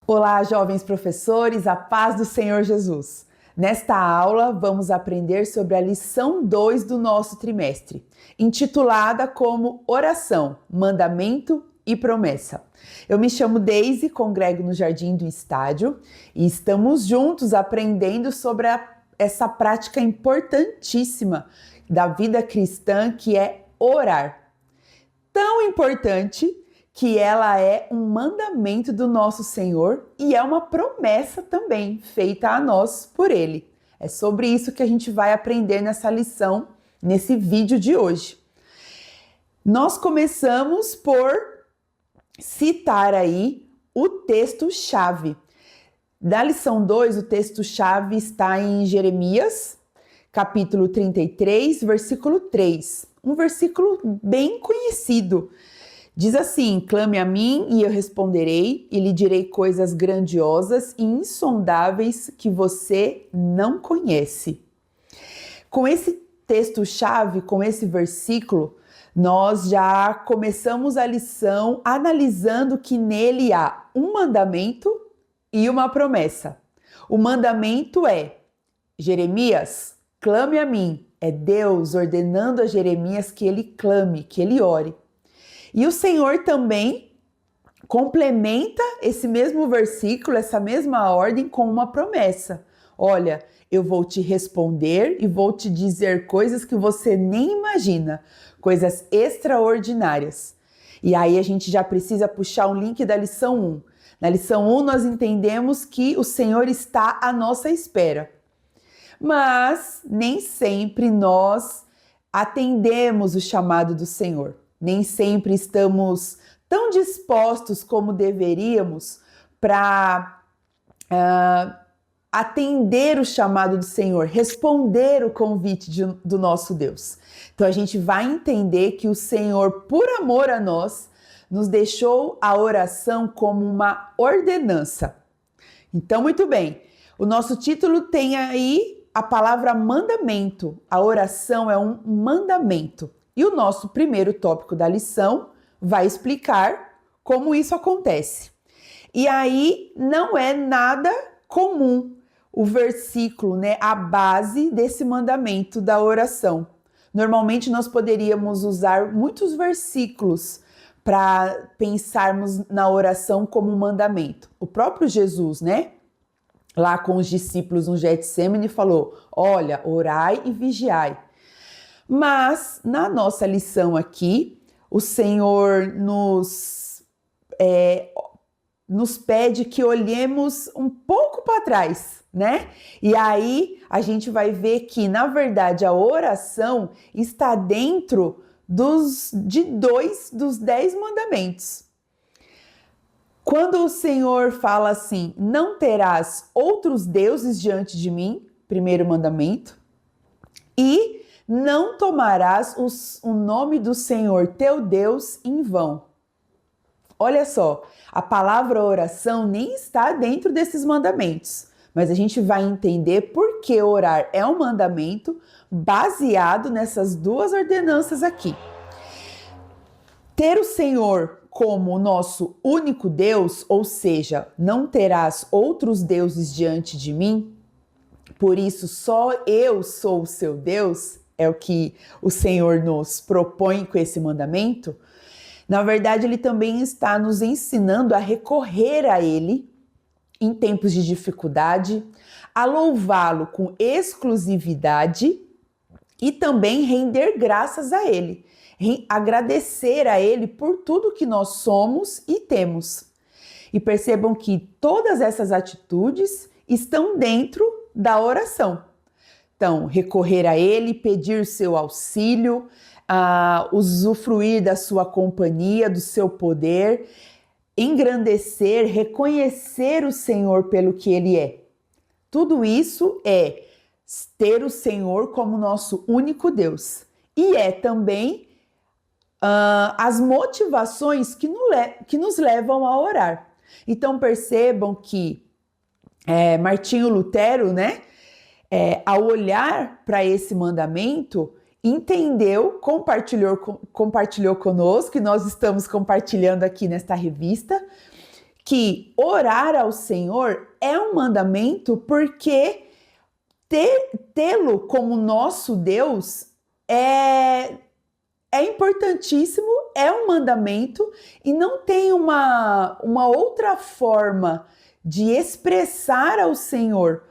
Olá, jovens professores, a paz do Senhor Jesus. Nesta aula, vamos aprender sobre a lição 2 do nosso trimestre, intitulada como Oração, Mandamento e Promessa. Eu me chamo Deise, congrego no Jardim do Estádio e estamos juntos aprendendo sobre essa prática importantíssima da vida cristã que é orar. Tão importante que ela é um mandamento do nosso Senhor e é uma promessa também feita a nós por Ele. É sobre isso que a gente vai aprender nessa lição, nesse vídeo de hoje. Nós começamos por citar aí o texto-chave. Da lição 2, o texto-chave está em Jeremias, capítulo 33, versículo 3. Um versículo bem conhecido. Diz assim: clame a mim e eu responderei e lhe direi coisas grandiosas e insondáveis que você não conhece. Com esse texto-chave, com esse versículo, nós já começamos a lição analisando que nele há um mandamento e uma promessa. O mandamento é: Jeremias, clame a mim. É Deus ordenando a Jeremias que ele clame, que ele ore. E o Senhor também complementa esse mesmo versículo, essa mesma ordem com uma promessa. Olha, eu vou te responder e vou te dizer coisas que você nem imagina, coisas extraordinárias. E aí a gente já precisa puxar um link da lição 1. Na lição 1 nós entendemos que o Senhor está à nossa espera. Mas nem sempre nós atendemos o chamado do Senhor. Nem sempre estamos tão dispostos como deveríamos para atender o chamado do Senhor, responder o convite do nosso Deus. Então a gente vai entender que o Senhor, por amor a nós, nos deixou a oração como uma ordenança. Então, muito bem, o nosso título tem aí a palavra mandamento. A oração é um mandamento. E o nosso primeiro tópico da lição vai explicar como isso acontece. E aí não é nada comum o versículo, né, a base desse mandamento da oração. Normalmente nós poderíamos usar muitos versículos para pensarmos na oração como um mandamento. O próprio Jesus, né, lá com os discípulos no Getsêmani falou: olha, orai e vigiai. Mas, na nossa lição aqui, o Senhor nos pede que olhemos um pouco para trás, né? E aí, a gente vai ver que, na verdade, a oração está dentro de 2 dos 10 mandamentos. Quando o Senhor fala assim: não terás outros deuses diante de mim, primeiro mandamento, e não tomarás o nome do Senhor teu Deus em vão. Olha só, a palavra oração nem está dentro desses mandamentos, mas a gente vai entender por que orar é um mandamento baseado nessas 2 ordenanças aqui. Ter o Senhor como o nosso único Deus, ou seja, não terás outros deuses diante de mim, por isso só eu sou o seu Deus, é o que o Senhor nos propõe com esse mandamento. Na verdade, ele também está nos ensinando a recorrer a ele em tempos de dificuldade, a louvá-lo com exclusividade e também render graças a ele, agradecer a ele por tudo que nós somos e temos. E percebam que todas essas atitudes estão dentro da oração. Então, recorrer a ele, pedir o seu auxílio, usufruir da sua companhia, do seu poder, engrandecer, reconhecer o Senhor pelo que ele é. Tudo isso é ter o Senhor como nosso único Deus. E é também as motivações que nos levam a orar. Então, percebam que Martinho Lutero, né, ao olhar para esse mandamento, entendeu, compartilhou conosco, e nós estamos compartilhando aqui nesta revista, que orar ao Senhor é um mandamento porque tê-lo como nosso Deus é importantíssimo, é um mandamento e não tem uma outra forma de expressar ao Senhor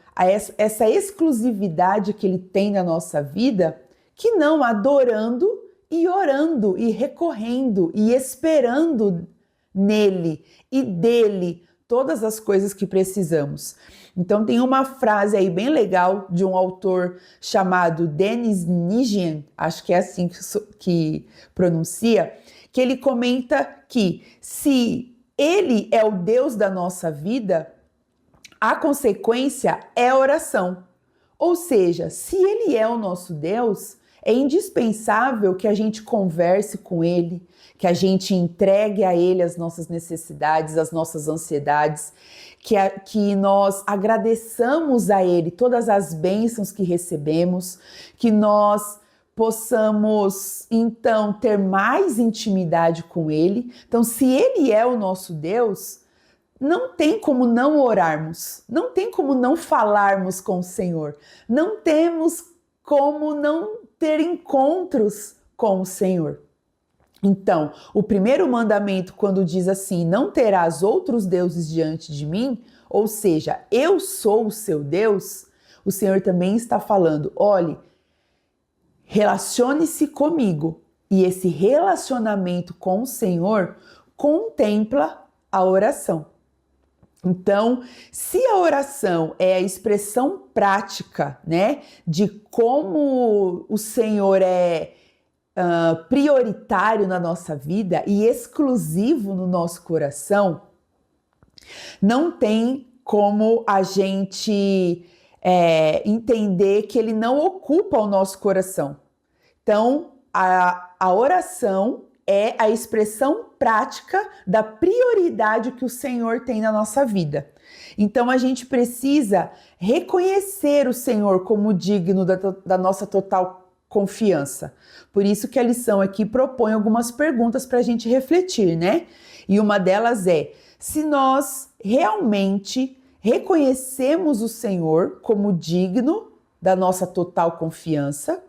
essa exclusividade que Ele tem na nossa vida, que não adorando e orando e recorrendo e esperando nele e dele todas as coisas que precisamos. Então tem uma frase aí bem legal de um autor chamado Denis Nijian, acho que é assim que pronuncia, que ele comenta que se ele é o Deus da nossa vida, a consequência é a oração. Ou seja, se ele é o nosso Deus, é indispensável que a gente converse com ele, que a gente entregue a ele as nossas necessidades, as nossas ansiedades, que nós agradeçamos a ele todas as bênçãos que recebemos, que nós possamos, então, ter mais intimidade com ele. Então, se ele é o nosso Deus, não tem como não orarmos, não tem como não falarmos com o Senhor, não temos como não ter encontros com o Senhor. Então, o primeiro mandamento, quando diz assim, não terás outros deuses diante de mim, ou seja, eu sou o seu Deus, o Senhor também está falando, olhe, relacione-se comigo. E esse relacionamento com o Senhor contempla a oração. Então, se a oração é a expressão prática, né, de como o Senhor é prioritário na nossa vida e exclusivo no nosso coração, não tem como a gente entender que ele não ocupa o nosso coração. Então, a oração é a expressão prática da prioridade que o Senhor tem na nossa vida. Então, a gente precisa reconhecer o Senhor como digno da nossa total confiança. Por isso que a lição aqui propõe algumas perguntas para a gente refletir, né? E uma delas é, se nós realmente reconhecemos o Senhor como digno da nossa total confiança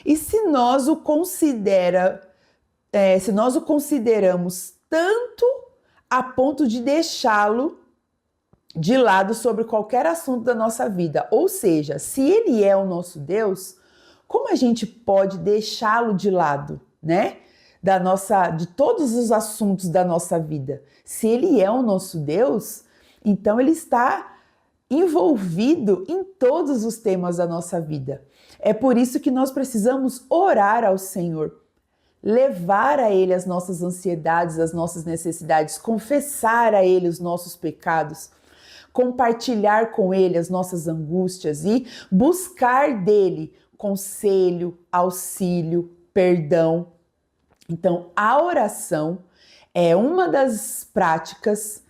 e se nós o consideramos tanto a ponto de deixá-lo de lado sobre qualquer assunto da nossa vida. Ou seja, se ele é o nosso Deus, como a gente pode deixá-lo de lado, né? De todos os assuntos da nossa vida. Se ele é o nosso Deus, então ele está envolvido em todos os temas da nossa vida. É por isso que nós precisamos orar ao Senhor, levar a Ele as nossas ansiedades, as nossas necessidades, confessar a Ele os nossos pecados, compartilhar com Ele as nossas angústias e buscar dele conselho, auxílio, perdão. Então, a oração é uma das práticas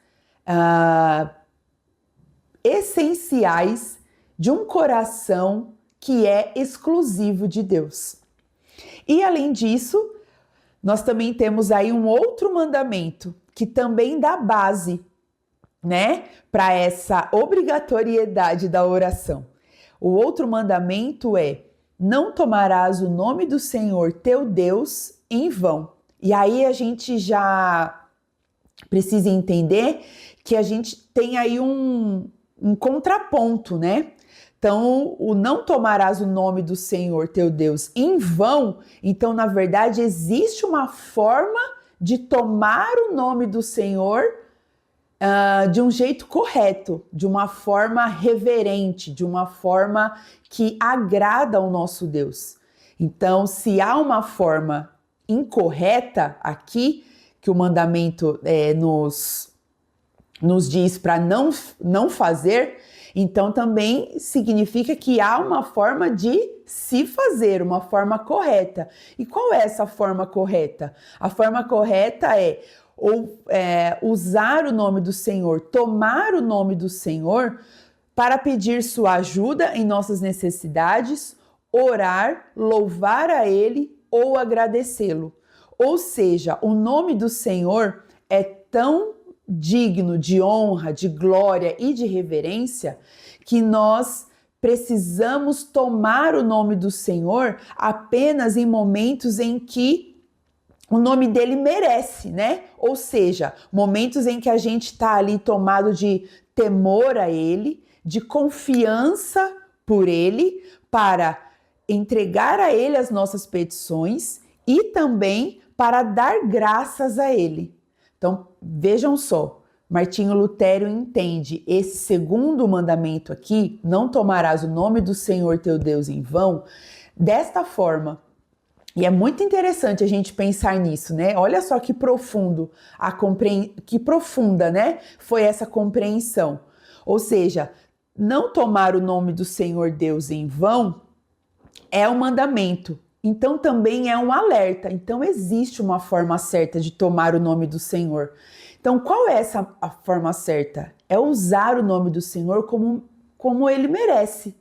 essenciais de um coração que é exclusivo de Deus. E além disso, nós também temos aí um outro mandamento que também dá base, né, para essa obrigatoriedade da oração. O outro mandamento é: não tomarás o nome do Senhor teu Deus em vão. E aí a gente já precisa entender que a gente tem aí um contraponto, né? Então, o não tomarás o nome do Senhor teu Deus em vão, então, na verdade, existe uma forma de tomar o nome do Senhor de um jeito correto, de uma forma reverente, de uma forma que agrada ao nosso Deus. Então, se há uma forma incorreta aqui, que o mandamento nos diz para não fazer, então também significa que há uma forma de se fazer, uma forma correta. E qual é essa forma correta? A forma correta é usar o nome do Senhor, tomar o nome do Senhor para pedir sua ajuda em nossas necessidades, orar, louvar a Ele ou agradecê-lo. Ou seja, o nome do Senhor é tão digno de honra, de glória e de reverência, que nós precisamos tomar o nome do Senhor apenas em momentos em que o nome dele merece, né? Ou seja, momentos em que a gente está ali tomado de temor a ele, de confiança por ele, para entregar a ele as nossas petições e também para dar graças a ele. Então, vejam só, Martinho Lutero entende esse segundo mandamento aqui, não tomarás o nome do Senhor teu Deus em vão, desta forma. E é muito interessante a gente pensar nisso, né? Olha só que profundo, que profunda, né? Foi essa compreensão. Ou seja, não tomar o nome do Senhor Deus em vão é um mandamento. Então também é um alerta. Então existe uma forma certa de tomar o nome do Senhor. Então qual é a forma certa? É usar o nome do Senhor como ele merece.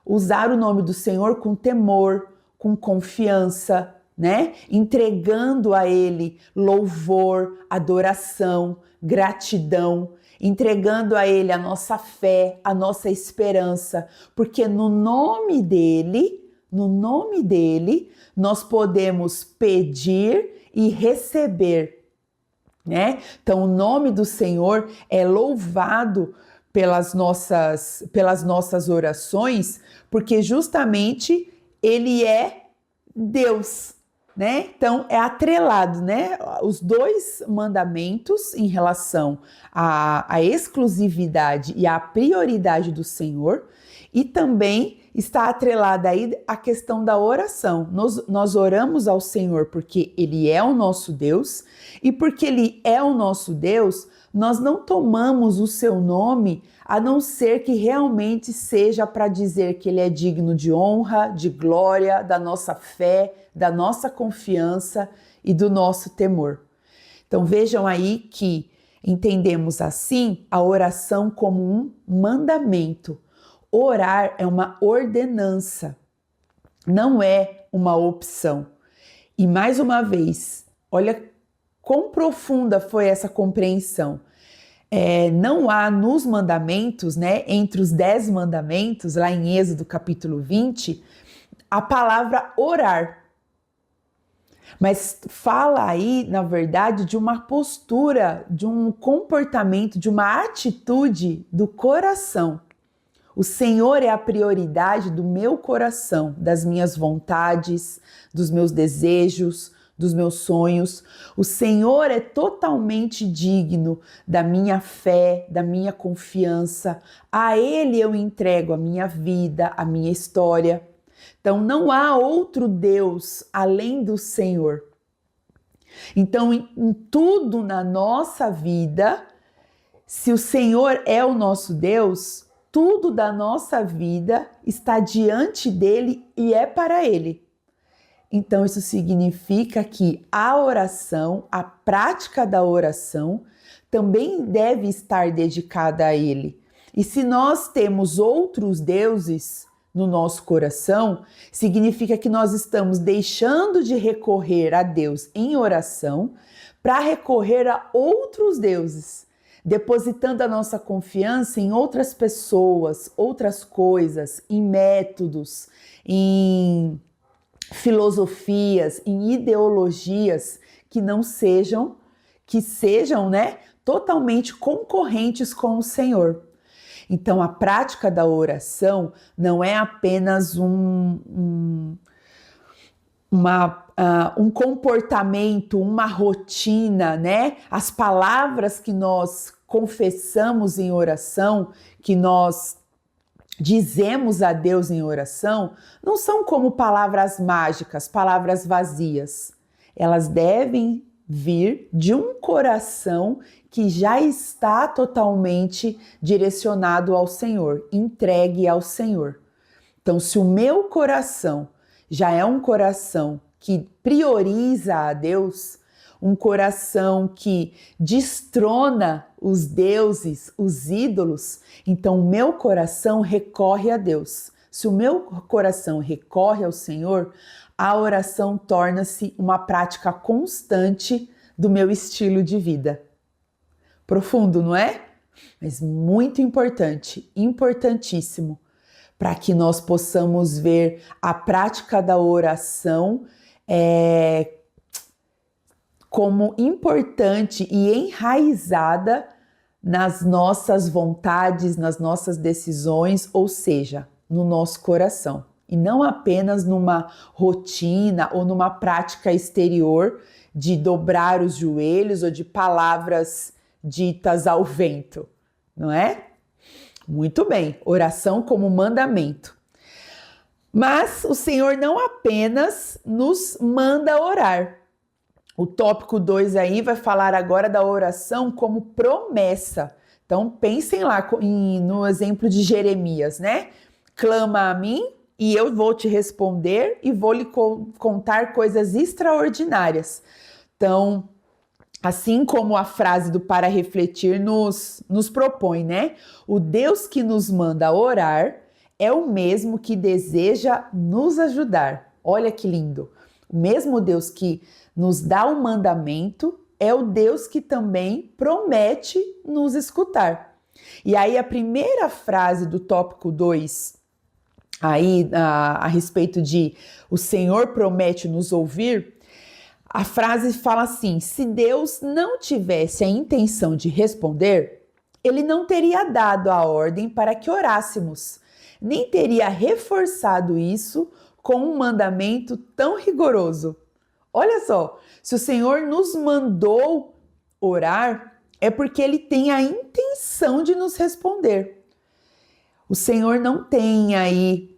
Usar o nome do Senhor com temor, com confiança, né? Entregando a ele louvor, adoração, gratidão, entregando a ele a nossa fé, a nossa esperança, porque no nome dele, nós podemos pedir e receber, né? Então o nome do Senhor é louvado pelas nossas orações, porque justamente ele é Deus, né? Então é atrelado, né? Os dois mandamentos em relação à exclusividade e à prioridade do Senhor, e também está atrelada aí a questão da oração. Nós oramos ao Senhor porque Ele é o nosso Deus, e porque Ele é o nosso Deus, nós não tomamos o seu nome a não ser que realmente seja para dizer que Ele é digno de honra, de glória, da nossa fé, da nossa confiança e do nosso temor. Então vejam aí que entendemos assim a oração como um mandamento. Orar é uma ordenança, não é uma opção. E mais uma vez, olha quão profunda foi essa compreensão. Não há nos mandamentos, né, entre os 10 mandamentos, lá em Êxodo capítulo 20, a palavra orar. Mas fala aí, na verdade, de uma postura, de um comportamento, de uma atitude do coração. O Senhor é a prioridade do meu coração, das minhas vontades, dos meus desejos, dos meus sonhos. O Senhor é totalmente digno da minha fé, da minha confiança. A Ele eu entrego a minha vida, a minha história. Então não há outro Deus além do Senhor. Então em tudo na nossa vida, se o Senhor é o nosso Deus, tudo da nossa vida está diante dele e é para ele. Então isso significa que a oração, a prática da oração, também deve estar dedicada a ele. E se nós temos outros deuses no nosso coração, significa que nós estamos deixando de recorrer a Deus em oração para recorrer a outros deuses, depositando a nossa confiança em outras pessoas, outras coisas, em métodos, em filosofias, em ideologias que sejam, né, totalmente concorrentes com o Senhor. Então, a prática da oração não é apenas um comportamento, uma rotina, né? As palavras que nós confessamos em oração, que nós dizemos a Deus em oração, não são como palavras mágicas, palavras vazias. Elas devem vir de um coração que já está totalmente direcionado ao Senhor, entregue ao Senhor. Então, se o meu coração já é um coração que prioriza a Deus, um coração que destrona os deuses, os ídolos, então o meu coração recorre a Deus. Se o meu coração recorre ao Senhor, a oração torna-se uma prática constante do meu estilo de vida. Profundo, não é? Mas muito importante, importantíssimo, para que nós possamos ver a prática da oração como importante e enraizada nas nossas vontades, nas nossas decisões, ou seja, no nosso coração. E não apenas numa rotina ou numa prática exterior de dobrar os joelhos ou de palavras ditas ao vento, não é? Muito bem, oração como mandamento. Mas o Senhor não apenas nos manda orar. O tópico 2 aí vai falar agora da oração como promessa. Então pensem lá no exemplo de Jeremias, né? Clama a mim e eu vou te responder e vou lhe contar coisas extraordinárias. Então, assim como a frase do Para Refletir nos propõe, né? O Deus que nos manda orar é o mesmo que deseja nos ajudar. Olha que lindo! O mesmo Deus que nos dá o mandamento é o Deus que também promete nos escutar. E aí a primeira frase do tópico 2, aí a respeito de o Senhor promete nos ouvir, a frase fala assim: se Deus não tivesse a intenção de responder, ele não teria dado a ordem para que orássemos, nem teria reforçado isso com um mandamento tão rigoroso. Olha só, se o Senhor nos mandou orar, é porque ele tem a intenção de nos responder. O Senhor não tem aí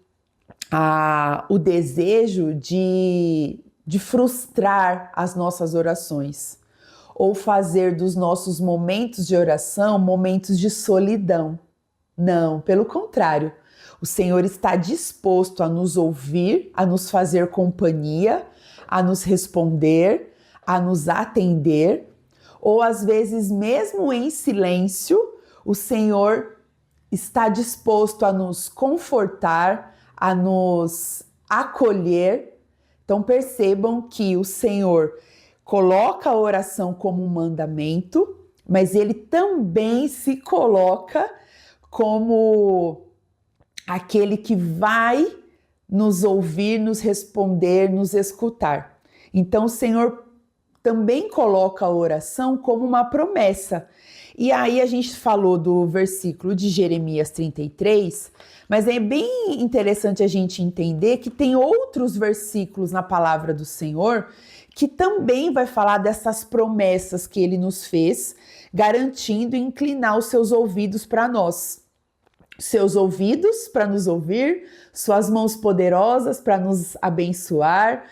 o desejo de frustrar as nossas orações ou fazer dos nossos momentos de oração momentos de solidão. Não, pelo contrário. O Senhor está disposto a nos ouvir, a nos fazer companhia, a nos responder, a nos atender, ou às vezes mesmo em silêncio, o Senhor está disposto a nos confortar, a nos acolher. Então percebam que o Senhor coloca a oração como um mandamento, mas ele também se coloca como aquele que vai nos ouvir, nos responder, nos escutar. Então o Senhor também coloca a oração como uma promessa. E aí a gente falou do versículo de Jeremias 33, mas é bem interessante a gente entender que tem outros versículos na palavra do Senhor que também vai falar dessas promessas que ele nos fez, garantindo inclinar os seus ouvidos para nós. Seus ouvidos para nos ouvir, suas mãos poderosas para nos abençoar,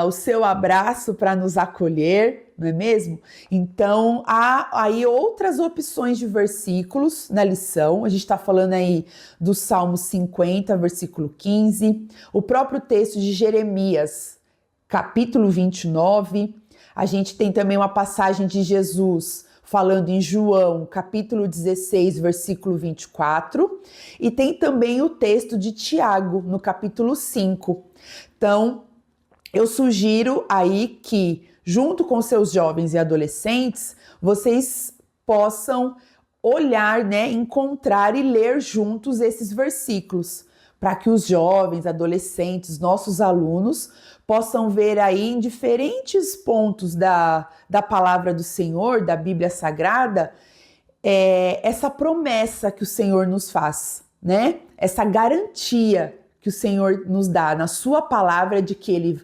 o seu abraço para nos acolher, não é mesmo? Então, há aí outras opções de versículos na lição. A gente está falando aí do Salmo 50, versículo 15, o próprio texto de Jeremias, capítulo 29. A gente tem também uma passagem de Jesus falando em João, capítulo 16, versículo 24, e tem também o texto de Tiago, no capítulo 5. Então, eu sugiro aí que, junto com seus jovens e adolescentes, vocês possam olhar, né, encontrar e ler juntos esses versículos, para que os jovens, adolescentes, nossos alunos, possam ver aí em diferentes pontos da palavra do Senhor, da Bíblia Sagrada, essa promessa que o Senhor nos faz, né? Essa garantia que o Senhor nos dá na sua palavra de que Ele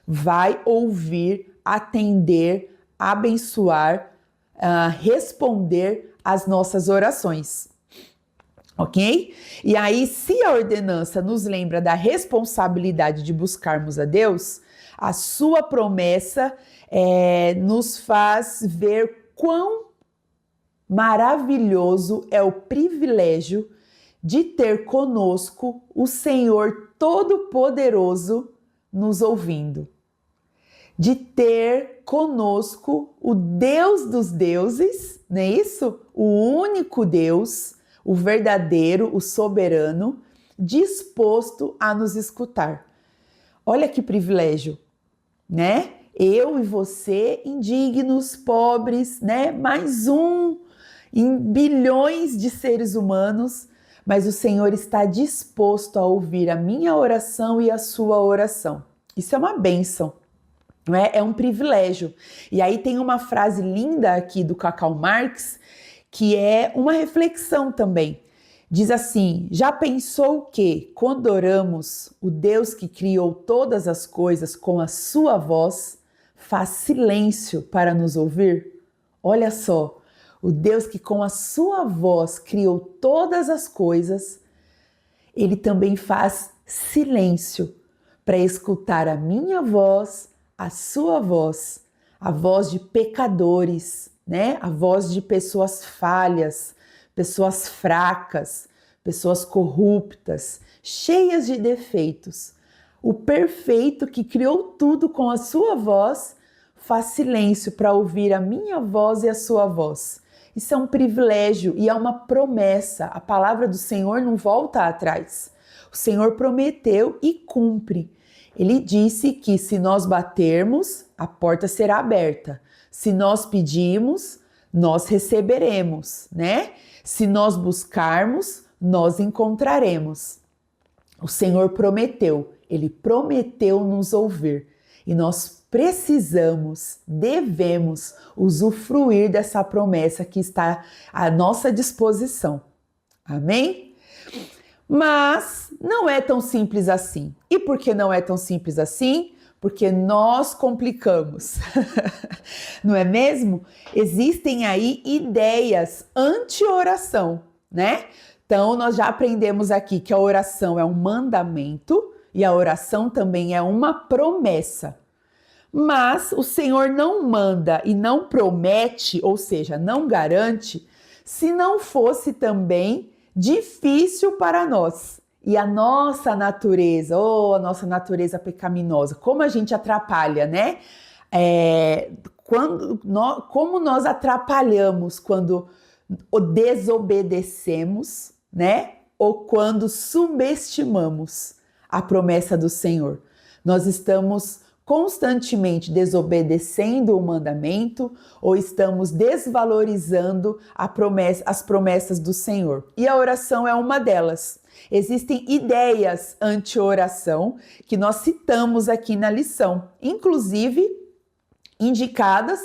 vai ouvir, atender, abençoar, responder às nossas orações. Ok? E aí, se a ordenança nos lembra da responsabilidade de buscarmos a Deus, a sua promessa nos faz ver quão maravilhoso é o privilégio de ter conosco o Senhor Todo-Poderoso nos ouvindo, de ter conosco o Deus dos deuses, não é isso? O único Deus, o verdadeiro, o soberano, disposto a nos escutar. Olha que privilégio, né? Eu e você, indignos, pobres, né? Mais um em bilhões de seres humanos, mas o Senhor está disposto a ouvir a minha oração e a sua oração. Isso é uma bênção, não é? É um privilégio. E aí tem uma frase linda aqui do Cacau Marx, que é uma reflexão também. Diz assim: já pensou que, quando oramos, o Deus que criou todas as coisas com a sua voz, faz silêncio para nos ouvir? Olha só, o Deus que com a sua voz criou todas as coisas, ele também faz silêncio para escutar a minha voz, a sua voz, a voz de pecadores, né? A voz de pessoas falhas, pessoas fracas, pessoas corruptas, cheias de defeitos. O perfeito que criou tudo com a sua voz faz silêncio para ouvir a minha voz e a sua voz. Isso é um privilégio e é uma promessa. A palavra do Senhor não volta atrás. O Senhor prometeu e cumpre. Ele disse que se nós batermos, a porta será aberta. Se nós pedirmos, nós receberemos, né? Se nós buscarmos, nós encontraremos. O Senhor prometeu, Ele prometeu nos ouvir. E nós precisamos, devemos usufruir dessa promessa que está à nossa disposição. Amém? Mas não é tão simples assim. E por que não é tão simples assim? Porque nós complicamos, não é mesmo? Existem aí ideias anti-oração, né? Então, nós já aprendemos aqui que a oração é um mandamento e a oração também é uma promessa. Mas o Senhor não manda e não promete, ou seja, não garante, se não fosse também difícil para nós. E a nossa natureza, a nossa natureza pecaminosa, como a gente atrapalha, né? Como nós atrapalhamos quando desobedecemos, né? Ou quando subestimamos a promessa do Senhor. Nós estamos constantemente desobedecendo o mandamento ou estamos desvalorizando as promessas do Senhor. E a oração é uma delas. Existem ideias anti-oração que nós citamos aqui na lição, inclusive indicadas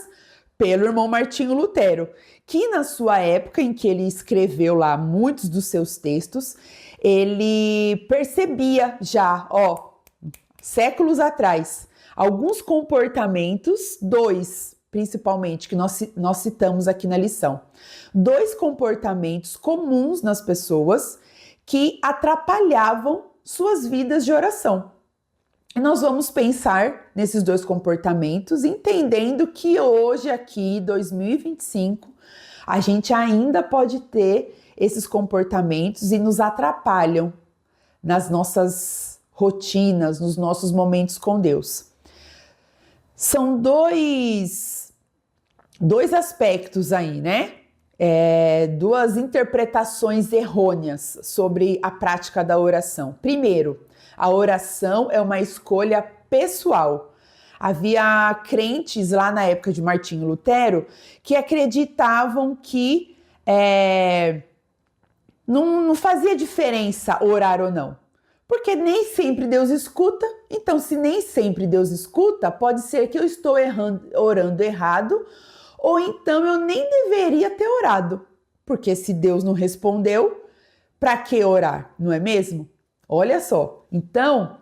pelo irmão Martinho Lutero, que na sua época em que ele escreveu lá muitos dos seus textos, ele percebia já, séculos atrás, alguns comportamentos, principalmente, que nós citamos aqui na lição. 2 comportamentos comuns nas pessoas que atrapalhavam suas vidas de oração. E nós vamos pensar nesses 2 comportamentos, entendendo que hoje, aqui, 2025, a gente ainda pode ter esses comportamentos e nos atrapalham nas nossas rotinas, nos nossos momentos com Deus. São dois aspectos aí, né? 2 interpretações errôneas sobre a prática da oração. Primeiro, a oração é uma escolha pessoal. Havia crentes lá na época de Martinho Lutero que acreditavam que não fazia diferença orar ou não. Porque nem sempre Deus escuta, então se nem sempre Deus escuta, pode ser que eu estou orando errado, ou então eu nem deveria ter orado. Porque se Deus não respondeu, para que orar, não é mesmo? Olha só, então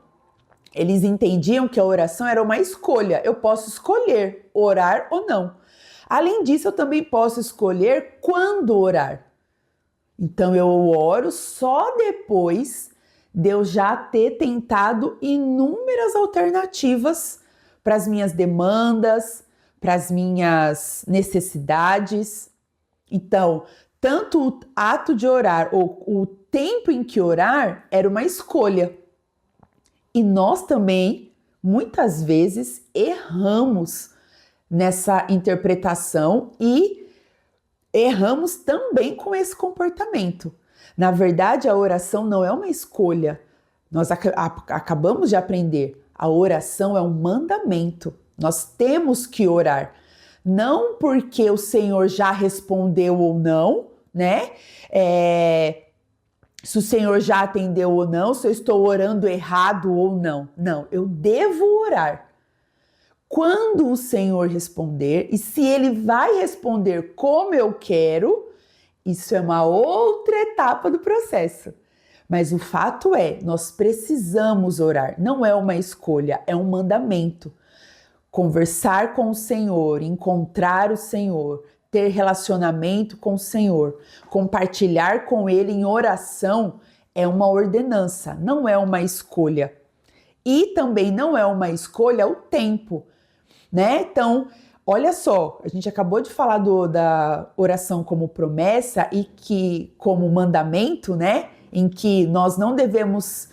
eles entendiam que a oração era uma escolha, eu posso escolher orar ou não. Além disso, eu também posso escolher quando orar. Então eu oro só depois de eu já ter tentado inúmeras alternativas para as minhas demandas, para as minhas necessidades. Então, tanto o ato de orar ou o tempo em que orar era uma escolha. E nós também, muitas vezes, erramos nessa interpretação e erramos também com esse comportamento. Na verdade, a oração não é uma escolha. Nós acabamos de aprender. A oração é um mandamento. Nós temos que orar. não porque o Senhor já respondeu ou não, né? Se o Senhor já atendeu ou não, se eu estou orando errado ou não. Não, eu devo orar. Quando o Senhor responder, e se Ele vai responder como eu quero, isso é uma outra etapa do processo. Mas o fato é, nós precisamos orar. Não é uma escolha, é um mandamento. Conversar com o Senhor, encontrar o Senhor, ter relacionamento com o Senhor, compartilhar com Ele em oração é uma ordenança, não é uma escolha. E também não é uma escolha o tempo, né? Então, olha só, a gente acabou de falar da oração como promessa e que como mandamento, né? Em que nós não devemos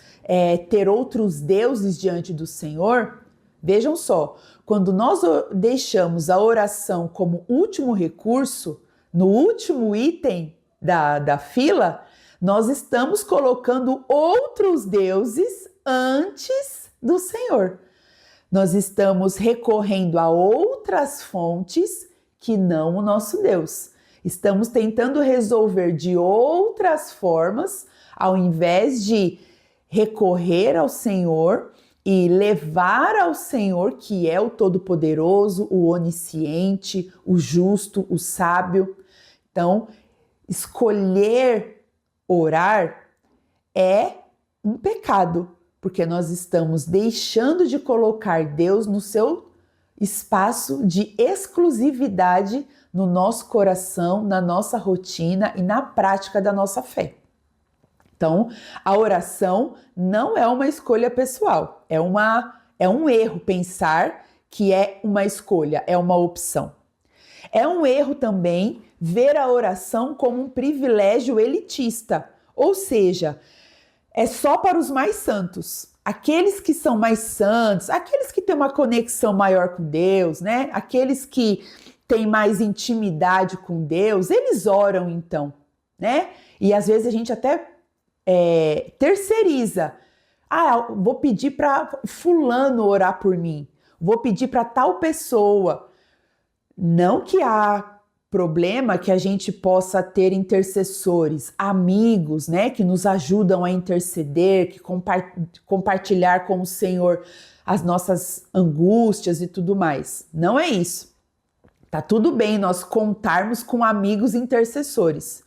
ter outros deuses diante do Senhor. Vejam só, quando nós deixamos a oração como último recurso, no último item da fila, nós estamos colocando outros deuses antes do Senhor. Nós estamos recorrendo a outras fontes que não o nosso Deus. Estamos tentando resolver de outras formas, ao invés de recorrer ao Senhor e levar ao Senhor, que é o Todo-Poderoso, o Onisciente, o Justo, o Sábio. Então, escolher orar é um pecado, porque nós estamos deixando de colocar Deus no seu espaço de exclusividade no nosso coração, na nossa rotina e na prática da nossa fé. Então, a oração não é uma escolha pessoal, é um erro pensar que é uma escolha, é uma opção. É um erro também ver a oração como um privilégio elitista, ou seja, é só para os mais santos. Aqueles que são mais santos, aqueles que têm uma conexão maior com Deus, né? Aqueles que têm mais intimidade com Deus, eles oram então, né? E às vezes a gente até terceiriza. Vou pedir para fulano orar por mim. Vou pedir para tal pessoa. Não que há problema que a gente possa ter intercessores, amigos, né, que nos ajudam a interceder, que compartilhar com o Senhor as nossas angústias e tudo mais. Não é isso. Tá tudo bem nós contarmos com amigos intercessores,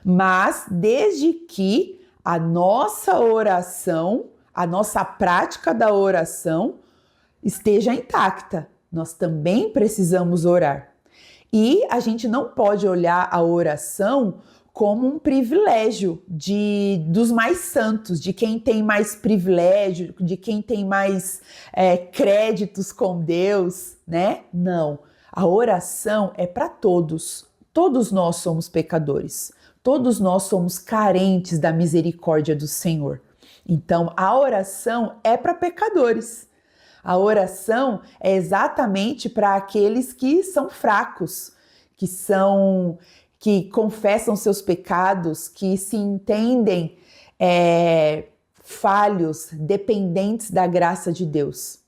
mas desde que a nossa oração, a nossa prática da oração esteja intacta. Nós também precisamos orar. E a gente não pode olhar a oração como um privilégio dos mais santos, de quem tem mais privilégio, de quem tem mais créditos com Deus, né? Não. A oração é para todos. Todos nós somos pecadores. Todos nós somos carentes da misericórdia do Senhor. Então, a oração é para pecadores. A oração é exatamente para aqueles que são fracos, que confessam seus pecados, que se entendem falhos, dependentes da graça de Deus.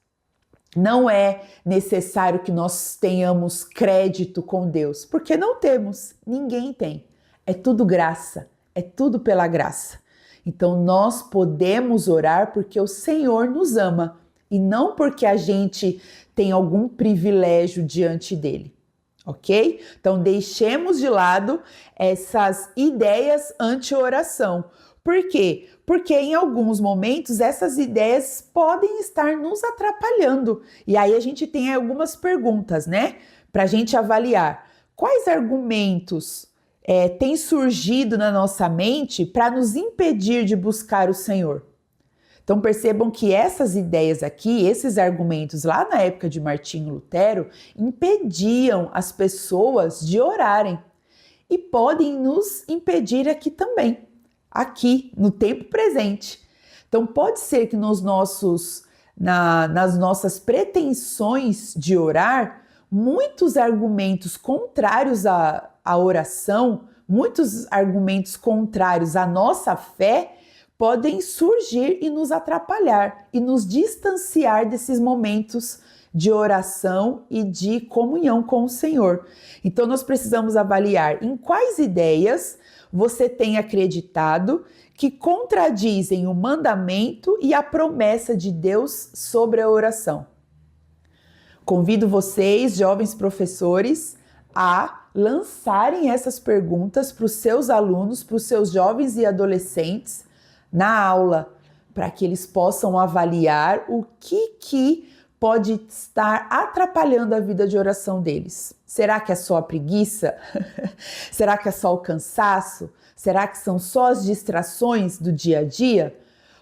Não é necessário que nós tenhamos crédito com Deus, porque não temos, ninguém tem. É tudo graça, é tudo pela graça. Então nós podemos orar porque o Senhor nos ama e não porque a gente tem algum privilégio diante dele, ok? Então deixemos de lado essas ideias anti-oração. Por quê? Porque em alguns momentos essas ideias podem estar nos atrapalhando. E aí a gente tem algumas perguntas, né? Para a gente avaliar. Quais argumentos têm surgido na nossa mente para nos impedir de buscar o Senhor? Então percebam que essas ideias aqui, esses argumentos lá na época de Martinho Lutero, impediam as pessoas de orarem e podem nos impedir aqui também, aqui no tempo presente. Então pode ser que nas nossas pretensões de orar, muitos argumentos contrários à oração, muitos argumentos contrários à nossa fé, podem surgir e nos atrapalhar e nos distanciar desses momentos de oração e de comunhão com o Senhor. Então nós precisamos avaliar em quais ideias você tem acreditado que contradizem o mandamento e a promessa de Deus sobre a oração. Convido vocês, jovens professores, a lançarem essas perguntas para os seus alunos, para os seus jovens e adolescentes na aula, para que eles possam avaliar o que pode estar atrapalhando a vida de oração deles. Será que é só a preguiça? Será que é só o cansaço? Será que são só as distrações do dia a dia?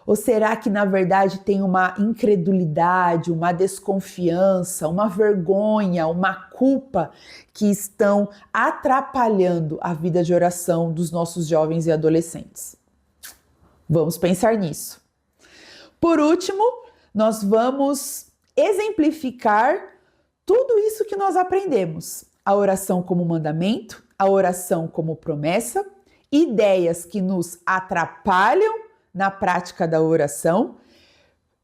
Ou será que na verdade tem uma incredulidade, uma desconfiança, uma vergonha, uma culpa que estão atrapalhando a vida de oração dos nossos jovens e adolescentes? Vamos pensar nisso. Por último, nós vamos exemplificar tudo isso que nós aprendemos. A oração como mandamento, a oração como promessa, ideias que nos atrapalham na prática da oração.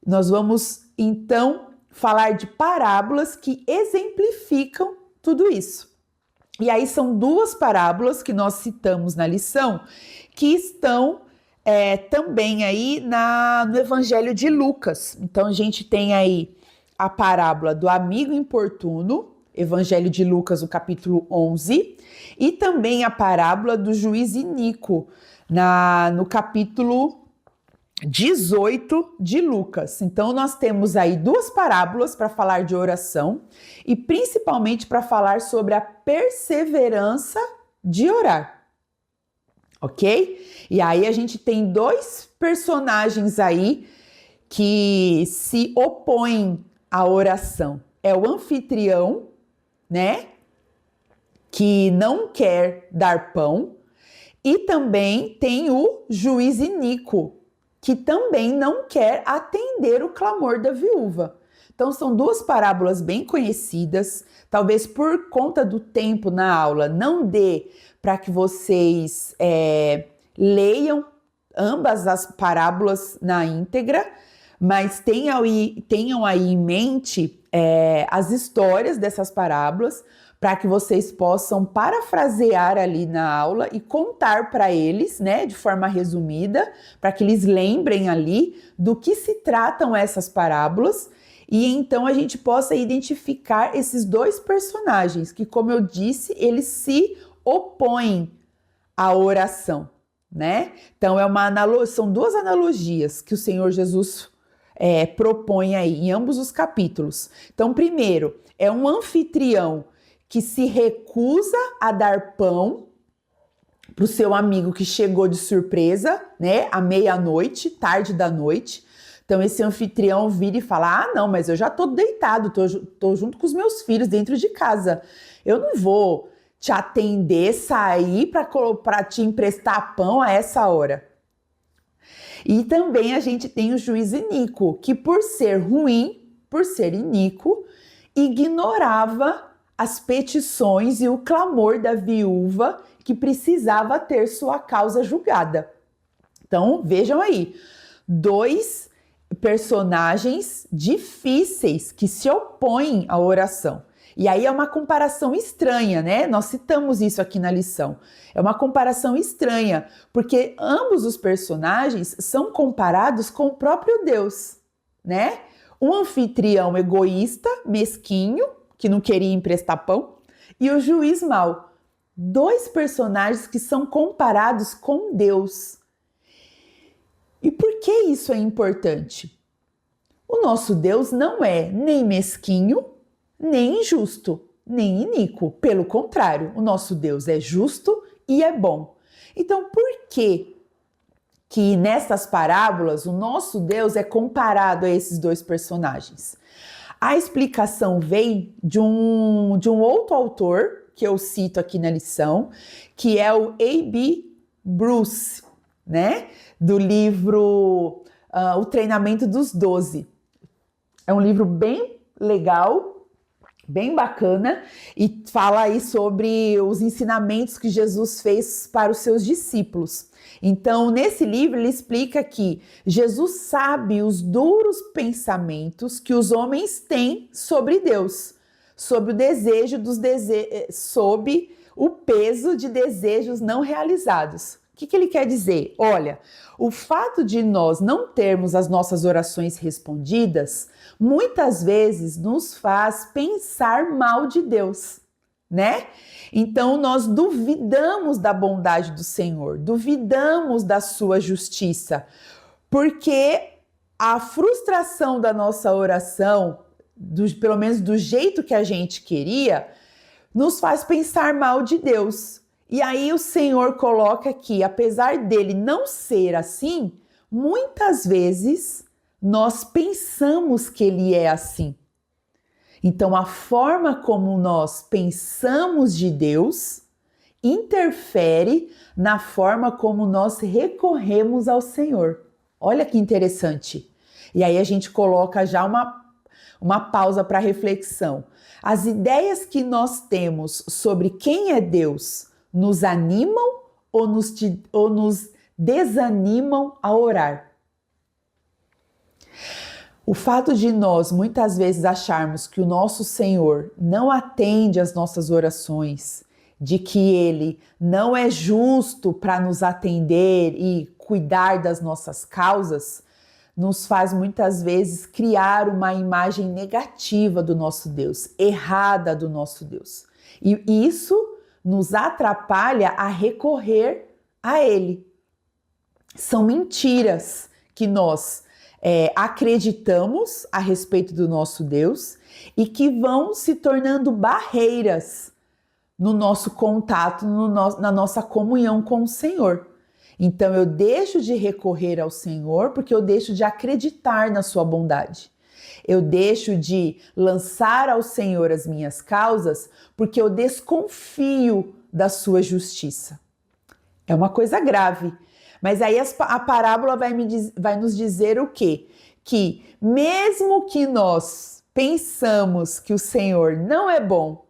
Nós vamos então falar de parábolas que exemplificam tudo isso. E aí são duas parábolas que nós citamos na lição que estão também aí no Evangelho de Lucas. Então a gente tem aí a parábola do amigo importuno, Evangelho de Lucas, no capítulo 11, e também a parábola do juiz iníquo, no capítulo 18 de Lucas. Então nós temos aí duas parábolas para falar de oração e principalmente para falar sobre a perseverança de orar. Ok? E aí a gente tem dois personagens aí que se opõem à oração. É o anfitrião, né? Que não quer dar pão, e também tem o juiz iníquo, que também não quer atender o clamor da viúva. Então são duas parábolas bem conhecidas, talvez por conta do tempo na aula não dê para que vocês leiam ambas as parábolas na íntegra, mas tenham aí em mente as histórias dessas parábolas, para que vocês possam parafrasear ali na aula e contar para eles, né, de forma resumida, para que eles lembrem ali do que se tratam essas parábolas e então a gente possa identificar esses dois personagens que, como eu disse, eles se opõem à oração, né? Então são duas analogias que o Senhor Jesus propõe aí em ambos os capítulos. Então, primeiro, é um anfitrião que se recusa a dar pão para o seu amigo que chegou de surpresa, né, à meia-noite, tarde da noite. Então esse anfitrião vira e fala: ah, não, mas eu já tô deitado, tô junto com os meus filhos dentro de casa. Eu não vou te atender, sair para te emprestar pão a essa hora. E também a gente tem o juiz iníquo, que por ser ruim, por ser iníquo, ignorava as petições e o clamor da viúva que precisava ter sua causa julgada. Então, vejam aí, dois personagens difíceis que se opõem à oração. E aí é uma comparação estranha, né? Nós citamos isso aqui na lição. É uma comparação estranha, porque ambos os personagens são comparados com o próprio Deus, né? Um anfitrião egoísta, mesquinho, que não queria emprestar pão, e o juiz mau. Dois personagens que são comparados com Deus. E por que isso é importante? O nosso Deus não é nem mesquinho, nem injusto, nem iníquo. Pelo contrário, o nosso Deus é justo e é bom. Então, por que nessas parábolas o nosso Deus é comparado a esses dois personagens? A explicação vem de um outro autor, que eu cito aqui na lição, que é o A.B. Bruce, né? Do livro O Treinamento dos 12. É um livro bem legal, bem bacana, e fala aí sobre os ensinamentos que Jesus fez para os seus discípulos. Então, nesse livro, ele explica que Jesus sabe os duros pensamentos que os homens têm sobre Deus, sobre o desejo sob o peso de desejos não realizados. O que ele quer dizer? Olha, o fato de nós não termos as nossas orações respondidas, muitas vezes nos faz pensar mal de Deus, né? Então nós duvidamos da bondade do Senhor, duvidamos da sua justiça, porque a frustração da nossa oração, pelo menos do jeito que a gente queria, nos faz pensar mal de Deus. E aí o Senhor coloca que, apesar dele não ser assim, muitas vezes nós pensamos que ele é assim. Então, a forma como nós pensamos de Deus interfere na forma como nós recorremos ao Senhor. Olha que interessante. E aí a gente coloca já uma pausa para reflexão. As ideias que nós temos sobre quem é Deus nos animam ou nos desanimam a orar? O fato de nós muitas vezes acharmos que o nosso Senhor não atende às nossas orações, de que Ele não é justo para nos atender e cuidar das nossas causas, nos faz muitas vezes criar uma imagem negativa do nosso Deus, errada do nosso Deus. E isso nos atrapalha a recorrer a Ele. São mentiras que nós acreditamos a respeito do nosso Deus e que vão se tornando barreiras no nosso contato, na nossa comunhão com o Senhor. Então eu deixo de recorrer ao Senhor porque eu deixo de acreditar na sua bondade. Eu deixo de lançar ao Senhor as minhas causas porque eu desconfio da sua justiça. É uma coisa grave. Mas aí a parábola vai nos dizer o quê? Que mesmo que nós pensamos que o Senhor não é bom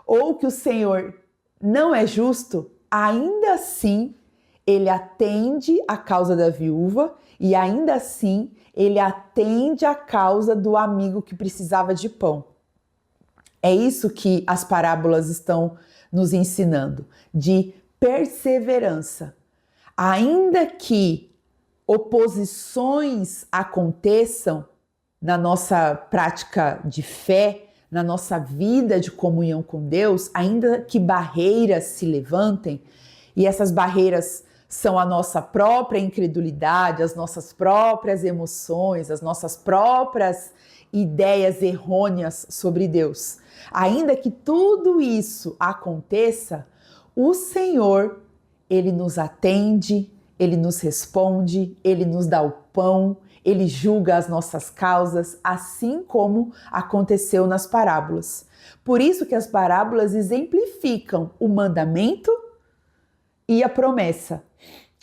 ou que o Senhor não é justo, ainda assim Ele atende a causa da viúva e ainda assim Ele atende a causa do amigo que precisava de pão. É isso que as parábolas estão nos ensinando, de perseverança. Ainda que oposições aconteçam na nossa prática de fé, na nossa vida de comunhão com Deus, ainda que barreiras se levantem, e essas barreiras são a nossa própria incredulidade, as nossas próprias emoções, as nossas próprias ideias errôneas sobre Deus. Ainda que tudo isso aconteça, o Senhor, Ele nos atende, Ele nos responde, Ele nos dá o pão, Ele julga as nossas causas, assim como aconteceu nas parábolas. Por isso que as parábolas exemplificam o mandamento e a promessa.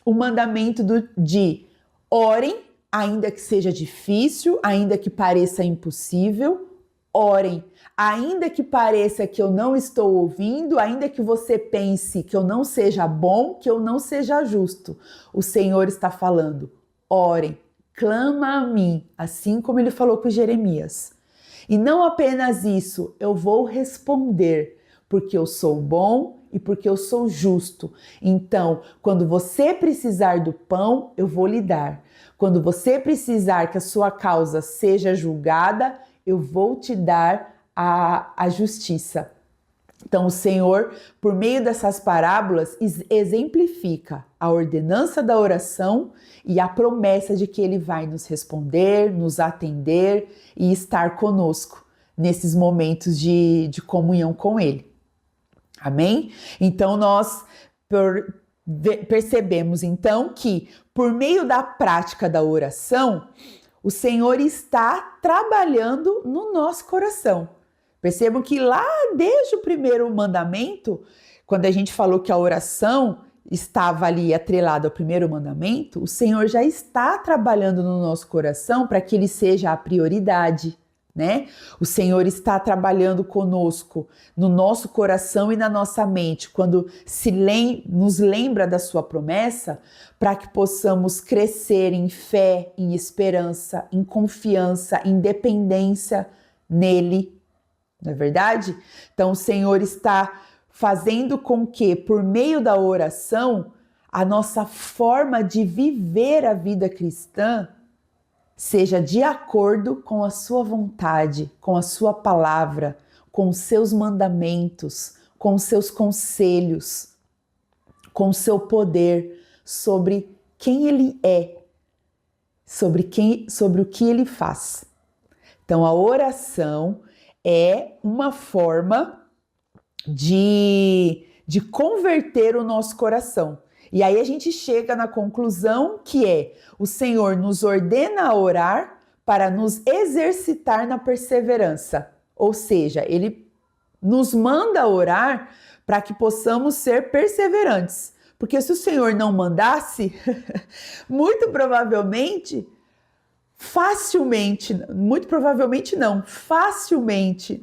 O mandamento de orem, ainda que seja difícil, ainda que pareça impossível, orem. Ainda que pareça que eu não estou ouvindo, ainda que você pense que eu não seja bom, que eu não seja justo, o Senhor está falando, orem, clama a mim, assim como Ele falou com Jeremias. E não apenas isso, eu vou responder, porque eu sou bom e porque eu sou justo. Então, quando você precisar do pão, eu vou lhe dar. Quando você precisar que a sua causa seja julgada, eu vou te dar a justiça. Então o Senhor, por meio dessas parábolas, exemplifica a ordenança da oração e a promessa de que Ele vai nos responder, nos atender e estar conosco nesses momentos de comunhão com Ele. Amém? Então nós percebemos então que por meio da prática da oração, o Senhor está trabalhando no nosso coração. Percebam que lá desde o primeiro mandamento, quando a gente falou que a oração estava ali atrelada ao primeiro mandamento, o Senhor já está trabalhando no nosso coração para que ele seja a prioridade, né? O Senhor está trabalhando conosco, no nosso coração e na nossa mente, quando nos lembra da sua promessa, para que possamos crescer em fé, em esperança, em confiança, em dependência nele, não é verdade? Então o Senhor está fazendo com que, por meio da oração, a nossa forma de viver a vida cristã seja de acordo com a sua vontade, com a sua palavra, com os seus mandamentos, com os seus conselhos, com o seu poder sobre quem ele é, sobre o que ele faz. Então a oração é uma forma de converter o nosso coração. E aí a gente chega na conclusão que o Senhor nos ordena a orar para nos exercitar na perseverança. Ou seja, Ele nos manda orar para que possamos ser perseverantes. Porque se o Senhor não mandasse, muito provavelmente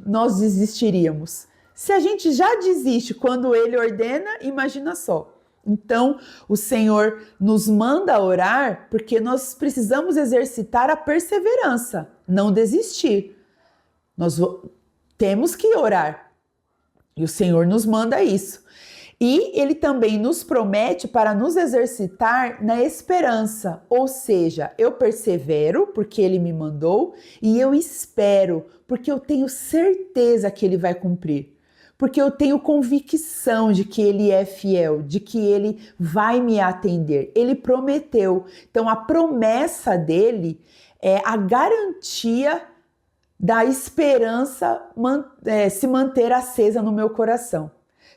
nós desistiríamos. Se a gente já desiste quando Ele ordena, imagina só. Então, o Senhor nos manda orar porque nós precisamos exercitar a perseverança, não desistir. Nós temos que orar e o Senhor nos manda isso. E Ele também nos promete para nos exercitar na esperança, ou seja, eu persevero porque Ele me mandou e eu espero porque eu tenho certeza que Ele vai cumprir. Porque eu tenho convicção de que Ele é fiel, de que Ele vai me atender. Ele prometeu. Então, a promessa dele é a garantia da esperança se manter acesa no meu coração.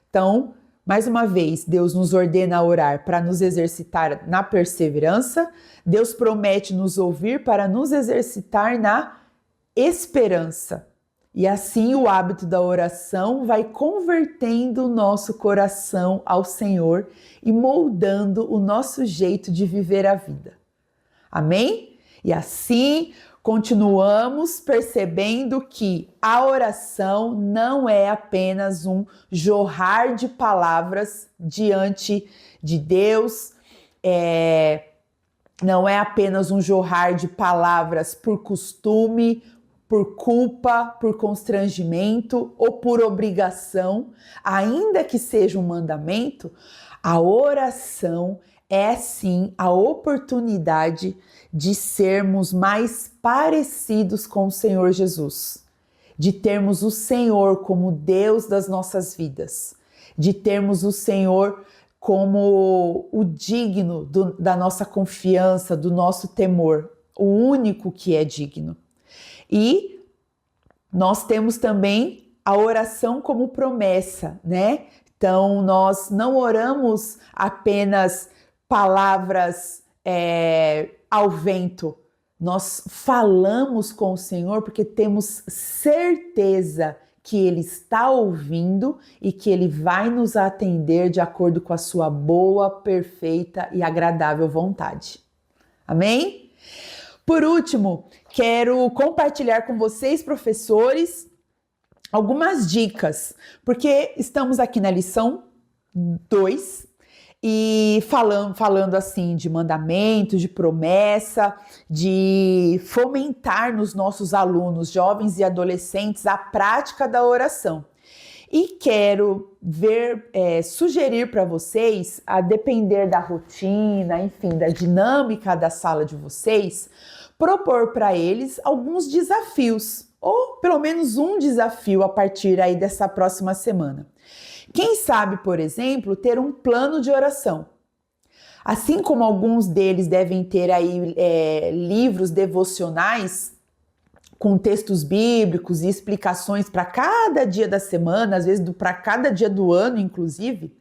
Então, mais uma vez, Deus nos ordena a orar para nos exercitar na perseverança. Deus promete nos ouvir para nos exercitar na esperança. E assim o hábito da oração vai convertendo o nosso coração ao Senhor e moldando o nosso jeito de viver a vida. Amém? E assim continuamos percebendo que a oração não é apenas um jorrar de palavras diante de Deus, não é apenas um jorrar de palavras por costume, por culpa, por constrangimento ou por obrigação, ainda que seja um mandamento, a oração é sim a oportunidade de sermos mais parecidos com o Senhor Jesus, de termos o Senhor como Deus das nossas vidas, de termos o Senhor como o digno da nossa confiança, do nosso temor, o único que é digno. E nós temos também a oração como promessa, né? Então, nós não oramos apenas palavras ao vento. Nós falamos com o Senhor porque temos certeza que Ele está ouvindo e que Ele vai nos atender de acordo com a sua boa, perfeita e agradável vontade. Amém? Por último, quero compartilhar com vocês, professores, algumas dicas, porque estamos aqui na lição 2 e falando assim de mandamento, de promessa, de fomentar nos nossos alunos, jovens e adolescentes, a prática da oração. E quero sugerir para vocês, a depender da rotina, enfim, da dinâmica da sala de vocês, propor para eles alguns desafios, ou pelo menos um desafio a partir aí dessa próxima semana. Quem sabe, por exemplo, ter um plano de oração. Assim como alguns deles devem ter aí livros devocionais com textos bíblicos e explicações para cada dia da semana, às vezes para cada dia do ano, inclusive,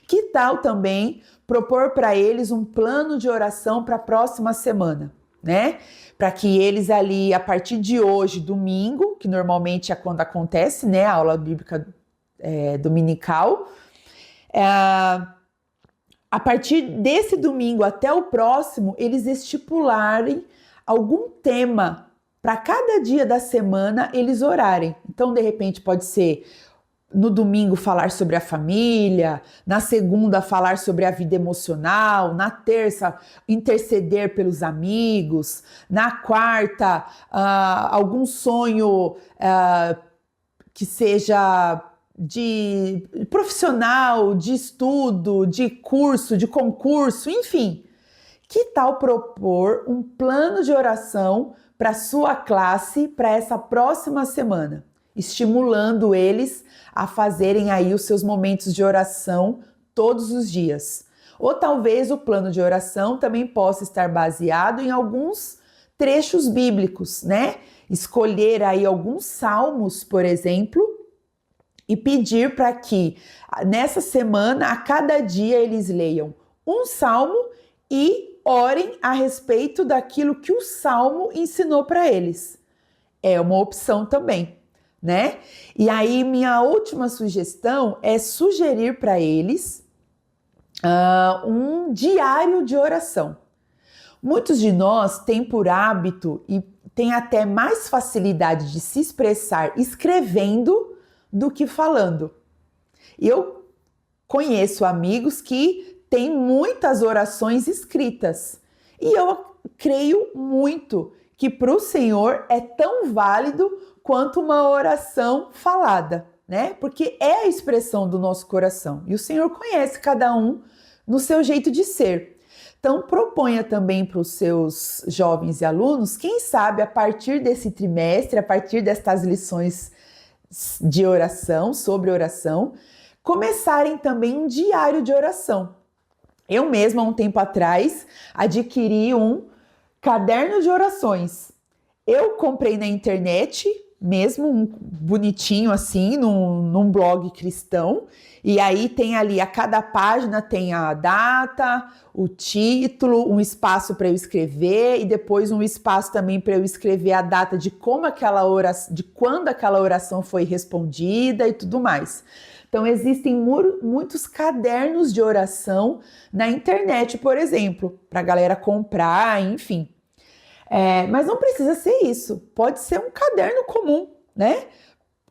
que tal também propor para eles um plano de oração para a próxima semana, né? Para que eles ali, a partir de hoje, domingo, que normalmente é quando acontece, né, a aula bíblica dominical, a partir desse domingo até o próximo, eles estipularem algum tema para cada dia da semana eles orarem. Então, de repente, pode ser no domingo falar sobre a família, na segunda falar sobre a vida emocional, na terça interceder pelos amigos, na quarta algum sonho que seja de profissional, de estudo, de curso, de concurso, enfim. Que tal propor um plano de oração para sua classe para essa próxima semana, estimulando eles a fazerem aí os seus momentos de oração todos os dias? Ou talvez o plano de oração também possa estar baseado em alguns trechos bíblicos, né? Escolher aí alguns salmos, por exemplo, e pedir para que nessa semana, a cada dia, eles leiam um salmo e orem a respeito daquilo que o salmo ensinou para eles. É uma opção também, né? E aí, minha última sugestão é sugerir para eles um diário de oração. Muitos de nós têm por hábito e têm até mais facilidade de se expressar escrevendo do que falando. Eu conheço amigos que têm muitas orações escritas e eu creio muito que para o Senhor é tão válido quanto uma oração falada, né? Porque é a expressão do nosso coração e o Senhor conhece cada um no seu jeito de ser. Então, proponha também para os seus jovens e alunos, quem sabe a partir desse trimestre, a partir destas lições de oração, sobre oração, começarem também um diário de oração. Eu mesma, há um tempo atrás, adquiri um caderno de orações. Eu comprei na internet, mesmo um bonitinho assim, num blog cristão, e aí tem ali, a cada página tem a data, o título, um espaço para eu escrever e depois um espaço também para eu escrever a data de como de quando aquela oração foi respondida e tudo mais. Então existem muitos cadernos de oração na internet, por exemplo, para a galera comprar, enfim. Mas não precisa ser isso, pode ser um caderno comum, né?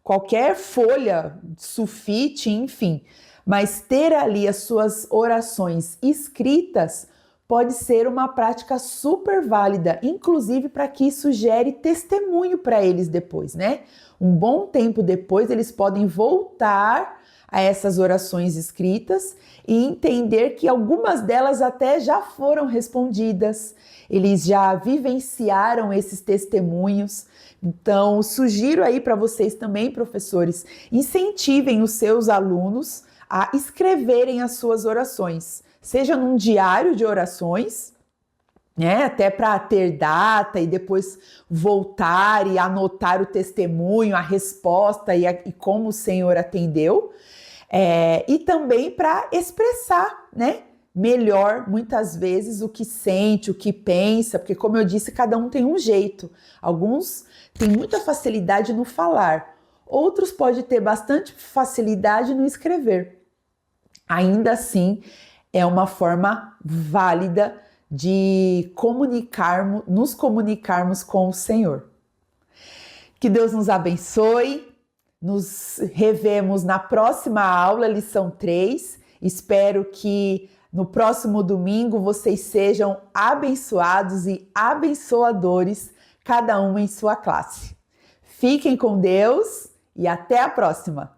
Qualquer folha, sulfite, enfim. Mas ter ali as suas orações escritas pode ser uma prática super válida, inclusive para que isso gere testemunho para eles depois, né? Um bom tempo depois, eles podem voltar a essas orações escritas e entender que algumas delas até já foram respondidas, eles já vivenciaram esses testemunhos. Então, sugiro aí para vocês também, professores, incentivem os seus alunos a escreverem as suas orações, seja num diário de orações, né, até para ter data e depois voltar e anotar o testemunho, a resposta e como o Senhor atendeu, e também para expressar, né, melhor, muitas vezes, o que sente, o que pensa, porque, como eu disse, cada um tem um jeito. Alguns têm muita facilidade no falar, outros podem ter bastante facilidade no escrever. Ainda assim, é uma forma válida de nos comunicarmos com o Senhor. Que Deus nos abençoe. Nos revemos na próxima aula, lição 3. Espero que no próximo domingo vocês sejam abençoados e abençoadores, cada um em sua classe. Fiquem com Deus e até a próxima!